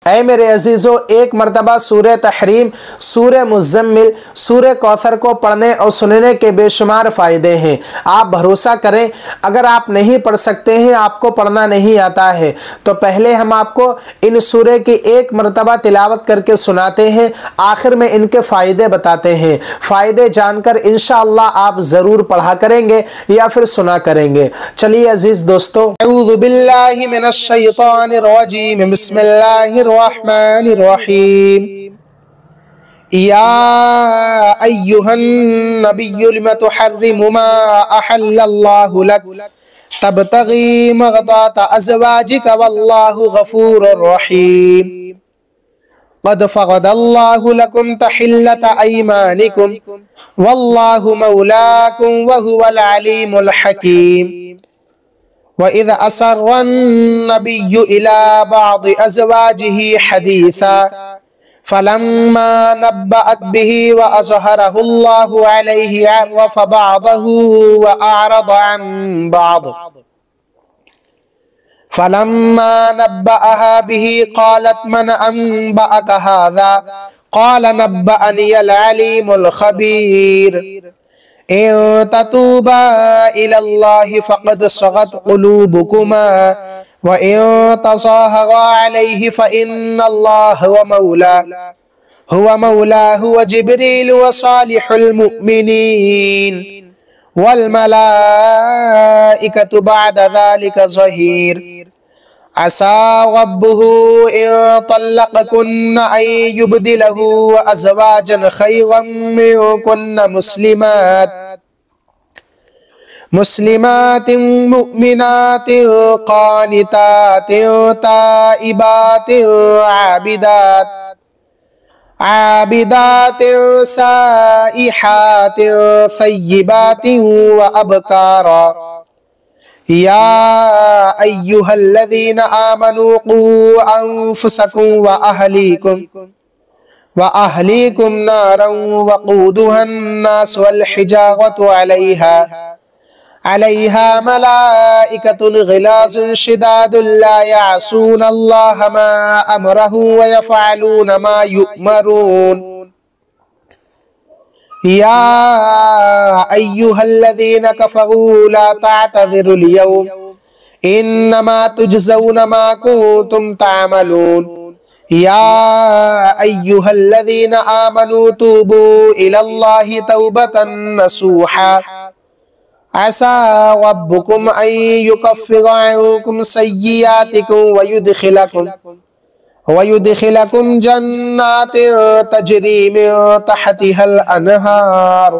ऐ मेरे अजीज़ों, एक मरतबा सूरह तहरीम, सूरह मुज़म्मिल, सूरह कौसर को पढ़ने और सुनने के बेशुमार फ़ायदे हैं। आप भरोसा करें, अगर आप नहीं पढ़ सकते हैं, आपको पढ़ना नहीं आता है, तो पहले हम आपको इन सूरह की एक मरतबा तिलावत करके सुनाते हैं, आखिर में इनके फ़ायदे बताते हैं। फ़ायदे जानकर इंशाअल्लाह आप ज़रूर पढ़ा करेंगे या फिर सुना करेंगे। चलिए अजीज़ दोस्तों, अऊज़ु बिल्लाहि मिनश शैतानिर रजीम, बिस्मिल्लाहिर रहमानिर रहीम। या अय्युहन नबिय्यु लिमा तुहर्रिमु मा अहल्लल्लाहु लक तबतगी मर्दात अज़वाजिक वल्लाहु गफूरुर रहीम। क़द फ़रदल्लाहु लकुम तहिल्लत अयमानिकुम वल्लाहु मौलाकुम व हुवल अलीमुल हकीम। व इज़ असर्रन नबिय्यु इला बअदि अज़वाजिही हदीसा फलम्मा नब्बअत बिही व अज़हरहुल्लाहु अलैहि अर्रफ़ बअदहु व अअरज़ अन बअद। फलम्मा नब्बअहा बिही क़ालत मन अंबअक हाज़ा क़ाल नब्बअनियल अलीमुल ख़बीर। इन ततूबा इलल्लाहि फ़क़द सग़त क़ुलूबुकुमा व इन तज़ाहरा अलैहि फ़इन्नल्लाह हुव मौलाहु व जिब्रील व सालिहुल मुअ्मिनीन वल मलाइकतु बअद ज़ालिका ज़हीर। असा रब्बुहु इन तल्लक़कुन्न अन युबदिलहु अज़वाजन खैरन मिनकुन्न मुस्लिमातिन मुमिनातिन क़ानितातिन ताइबातिन आबिदातिन साइहातिन सय्यिबातिन व अबकारा। या अय्युहल्लज़ीना आमनू क़ू अन्फुसकुम व अहलीकुम नारन वक़ूदुहन नास वल हिजारतु अलैहा मलाइकतुन ग़िलाज़ुन शिदादुन ला यअसूनल्लाह मा अमरहु व यफ़अलून मा युअमरून। या अय्युहल्लज़ीना कफ़रू ला तअतज़िरुल यौम इन्नमा तुजज़ौना मा कुन्तुम तअमलून। या अय्युहल्लज़ीना आमनू तूबू इलल्लाहि तौबतन नसूहा। असा रब्बुकुम अन युकफ्फिरा अन्कुम सय्यिआतिकुम व युदखिलकुम जन्नातिन तजरी मिन तहतिहल अनहार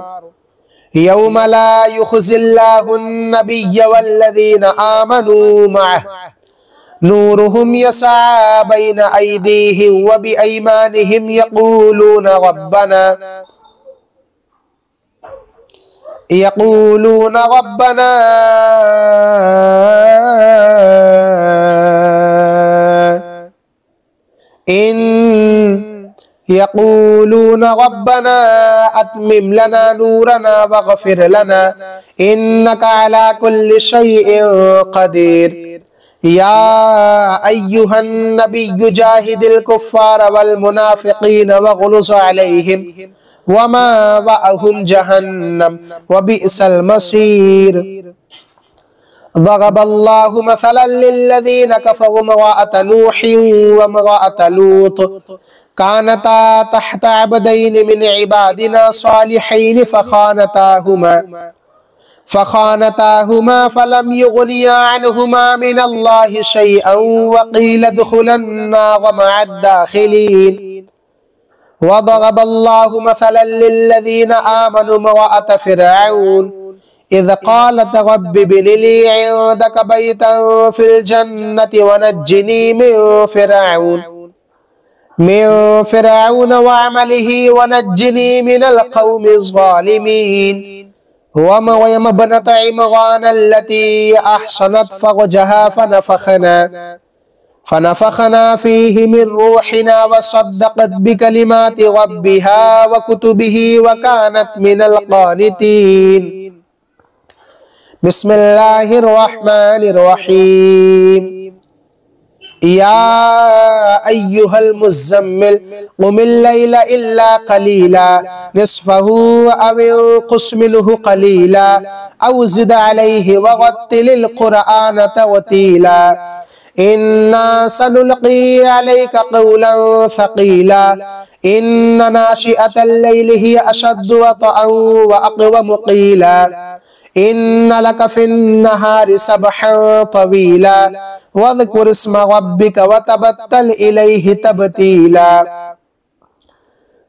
यौम ला युख़ज़िल्लाहुन नबिय्य वल्लज़ीना आमनू मअहु नूरुहुम यसअ बैन अयदीहिम व बिअयमानिहिम यक़ूलून रब्बना अत्मिम लना नूरना वग़फ़िर लना इन्नका अला कुल्लि शैइन क़दीर। या अय्युहन नबिय्यु जाहिदिल कुफ़्फ़ार वल मुनाफ़िक़ीन वग़्लुज़ अलैहिम वमाअहुम जहन्नम व बिअसल मसीर। ज़रबल्लाहु मसलन लिल्लज़ीना कफ़रू इम्रअत नूहिन व इम्रअत लूत कानता तहता अब्दैनि मिन इबादिना सालिहैनि फ़ख़ानताहुमा फ़लम युग़निया अन्हुमा मिनल्लाहि शैअन व क़ील उद्ख़ुलन नार मअद दाख़िलीन। वज़रबल्लाहु मसलन लिल्लज़ीना आमनू इम्रअत फ़िरऔन इज़ क़ालत रब्बि इब्नि ली इंदक बैतन फ़िल जन्नति व नज्जिनी मिन फ़िरऔन व अमलिही व नज्जिनी मिनल क़ौमिज़ ज़ालिमीन। व मरियम इब्नत इमरान अल्लती अहसनत फ़रजहा फनफ़ख़ना फ़ीहि मिन रूहिना व सद्दक़त बिकलिमाति रब्बिहा व कुतुबिही व कानत मिनल क़ानितीन। बिस्मिल्लाहिर रहमानिर रहीम। या अय्युहल मुज़्ज़म्मिल क़ुमिल लैला इल्ला क़लीला निस्फ़हु अव इंक़ुस मिन्हु क़लीला अव ज़िद अलैहि वरत्तिलिल क़ुरआन तरतीला इन्ना सनुल्क़ी अलैका क़ौलन थक़ीला इन्ना नाशिअतल लैलि हिय अशद्दु वतअन व अक़वमु क़ीला इन्ना लक फ़िन्नहारि सबहन तवीला वज़्कुर इस्म रब्बिका वतबत्तल इलैहि तबतीला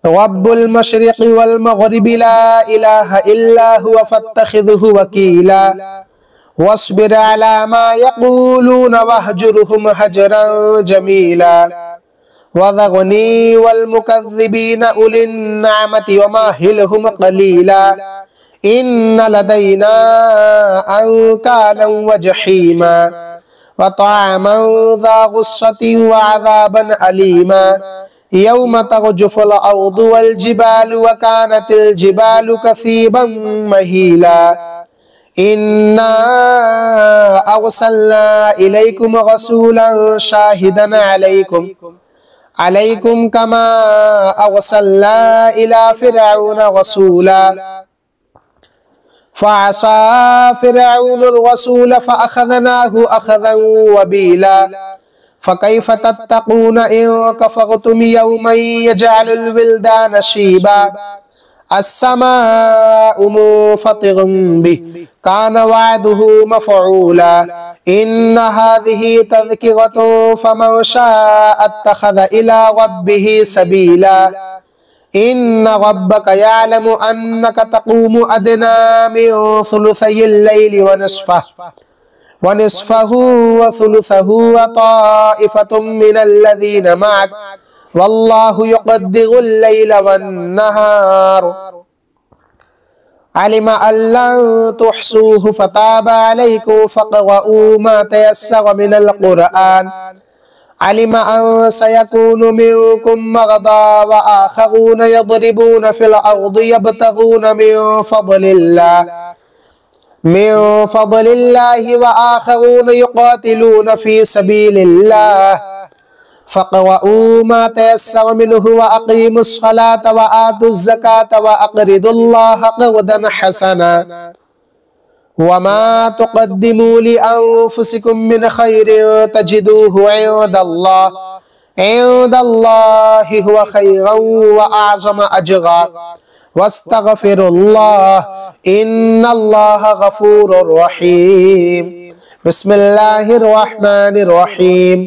रब्बुल मशरिक़ि वल मग़रिबि ला इलाहा इल्ला हुवा फत्तख़िज़हु वकीला वस्बिर अला मा यक़ूलून वहजुरहुम हजरन जमीला वज़रनी वल मुकज़्ज़िबीन उलिन निअमति वमहिलहुम क़लीला इन्न लदैना अंकालन व जहीमा व तअमन ज़ा गुस्सतिन व अज़ाबन अलीमा यौम तर्जुफुल अर्दु वल जिबालु व कानतिल जिबालु कसीबन महीला इन्ना अरसलना इलैकुम रसूलन शाहिदन अलैकुम कमा अरसलना इला फ़िरऔन रसूला फ़असा फ़िरऔनुर रसूल फ़अख़ज़नाहु अख़ज़न वबीला फ़कैफ़ तत्तक़ून इन कफ़रतुम यौमन यजअलुल विल्दान शीबा अस्समाउ मुफ़तिरुम बिहि कान वअदुहु मफ़ऊला इन्न हाज़िही तज़किरतुन फ़मन शाअ इत्तख़ज़ इला रब्बिही सबीला इन्न रब्बका यअलमु अन्नका तक़ूमु अदना मिन सुलुसैल लैलि व निस्फ़हु व सुलुसहु व ताइफ़तुम मिनल लज़ीना मअक वल्लाहु युक़द्दिरुल लैला वन नहार अलिमा अल्लन तुहसूहु फ़ताब अलैकुम फ़क़रऊ मा तयस्सर मिनल क़ुरआन अलिमा अन सयकूनु मिनकुम मरदा व आख़रून यज़रिबून फ़िल अर्दि यब्तग़ून मिन फ़ज़लिल्लाहि व आख़रून युक़ातिलून फ़ी सबीलिल्लाह फ़क़रऊ मा तयस्सर मिन्हु व अक़ीमुस्सलात व आतुज़्ज़कात व अक़रिदुल्लाह क़र्दन हसना वमा तुक़द्दिमू लिअन्फ़ुसिकुम मिन ख़ैरिन तजिदूहु इन्दल्लाहि हुवा ख़ैरन व अअज़म अजरा वस्तग़फ़िरुल्लाह इन्नल्लाह गफ़ूरुर रहीम। बिस्मिल्लाहिर रहमानिर रहीम।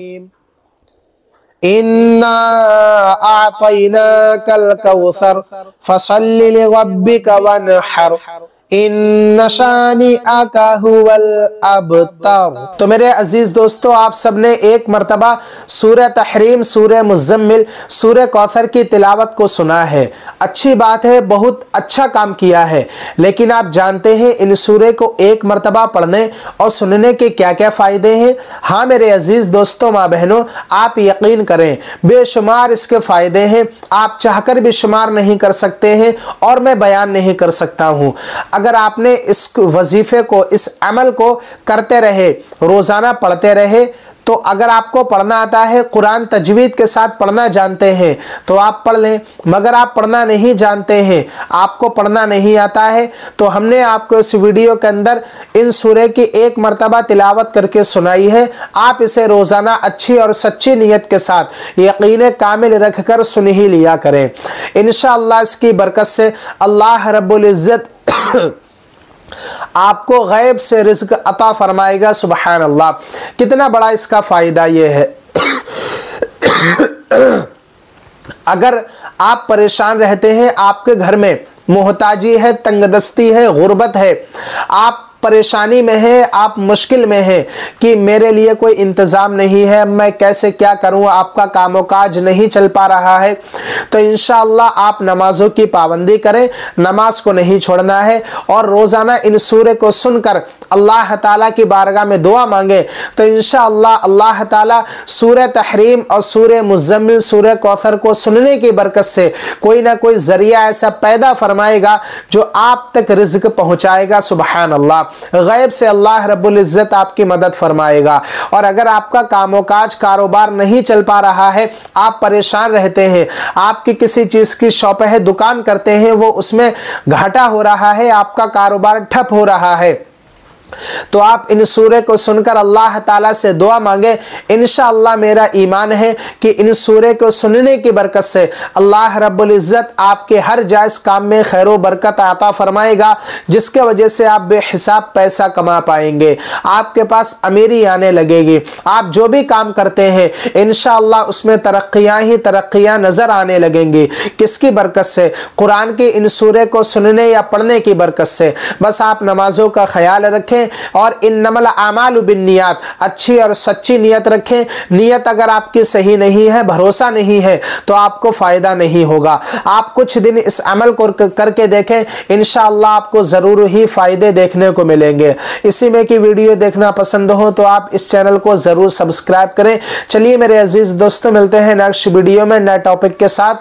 इन्ना अअतैनाकल कौसर फसल्लि लिरब्बिका वन्हर इन्न शानिअका हुवल अबतर। तो मेरे अजीज दोस्तों, आप सबने एक मर्तबा सूरह तहरीम, सूरह मुज़्ज़म्मिल, सूरह कौसर की तिलावत को सुना है। अच्छी बात है, बहुत अच्छा काम किया है। लेकिन आप जानते हैं इन सूरह को एक मर्तबा पढ़ने और सुनने के क्या क्या फ़ायदे हैं? हाँ मेरे अजीज दोस्तों, माँ बहनों, आप यकीन करें बेशुमार इसके फ़ायदे हैं। आप चाहकर भी शुमार नहीं कर सकते हैं और मैं बयान नहीं कर सकता हूँ। अगर आपने इस वजीफे को, इस अमल को करते रहे, रोजाना पढ़ते रहे, तो अगर आपको पढ़ना आता है, कुरान तजवीद के साथ पढ़ना जानते हैं तो आप पढ़ लें। मगर आप पढ़ना नहीं जानते हैं, आपको पढ़ना नहीं आता है, तो हमने आपको इस वीडियो के अंदर इन सूरह की एक मर्तबा तिलावत करके सुनाई है। आप इसे रोजाना अच्छी और सच्ची नीयत के साथ यकीन कामिल रखकर सुन ही लिया करें। इंशाअल्लाह इसकी बरकत से अल्लाह रब्बुल इज्जत आपको गैब से रिज़्क़ अता फरमाएगा। सुबहान अल्लाह, कितना बड़ा इसका फ़ायदा ये है। अगर आप परेशान रहते हैं, आपके घर में मोहताजी है, तंगदस्ती है, गुर्बत है, आप परेशानी में है, आप मुश्किल में है कि मेरे लिए कोई इंतज़ाम नहीं है, मैं कैसे क्या करूं, आपका कामोकाज नहीं चल पा रहा है, तो इंशाअल्लाह आप नमाजों की पाबंदी करें, नमाज को नहीं छोड़ना है और रोज़ाना इन सूरह को सुनकर अल्लाह ताला की बारगाह में दुआ मांगे, तो इंशाअल्लाह अल्लाह ताला सूरह तहरीम और सूरह मुज़्ज़म्मिल, सूरह कौसर को सुनने की बरकत से कोई ना कोई ज़रिया ऐसा पैदा फरमाएगा जो आप तक रिज़्क़ पहुँचाएगा। सुबहान अल्लाह। गैब से अल्लाह रब्बुल इज़्ज़त आपकी मदद फरमाएगा। और अगर आपका कामोकाज कारोबार नहीं चल पा रहा है, आप परेशान रहते हैं, आपकी किसी चीज़ की शॉप है, दुकान करते हैं, वो उसमें घाटा हो रहा है, आपका कारोबार ठप हो रहा है, तो आप इन सूरे को सुनकर अल्लाह ताला से दुआ मांगे। इंशाअल्लाह मेरा ईमान है कि इन सूरे को सुनने की बरकत से अल्लाह रब्बुल इज़्ज़त आपके हर जायज़ काम में खैर व बरकत आता फरमाएगा, जिसके वजह से आप बेहिसाब पैसा कमा पाएंगे, आपके पास अमीरी आने लगेगी। आप जो भी काम करते हैं इंशाअल्लाह उसमें तरक्कियाँ ही तरक्कियाँ नज़र आने लगेंगी। किसकी बरकत से? कुरान के इन सूरे को सुनने या पढ़ने की बरकत से। बस आप नमाजों का ख्याल रखें और इन्नमल आमालु बिन्नियात, अच्छी और सच्ची नियत रखें। नियत अगर आपकी सही नहीं है, भरोसा नहीं है, तो आपको फायदा नहीं होगा। आप कुछ दिन इस अमल को करके देखें, इंशाअल्लाह आपको जरूर ही फायदे देखने को मिलेंगे। इसी में की वीडियो देखना पसंद हो तो आप इस चैनल को जरूर सब्सक्राइब करें। चलिए मेरे अजीज दोस्तों, मिलते हैं नेक्स्ट वीडियो में नए टॉपिक के साथ।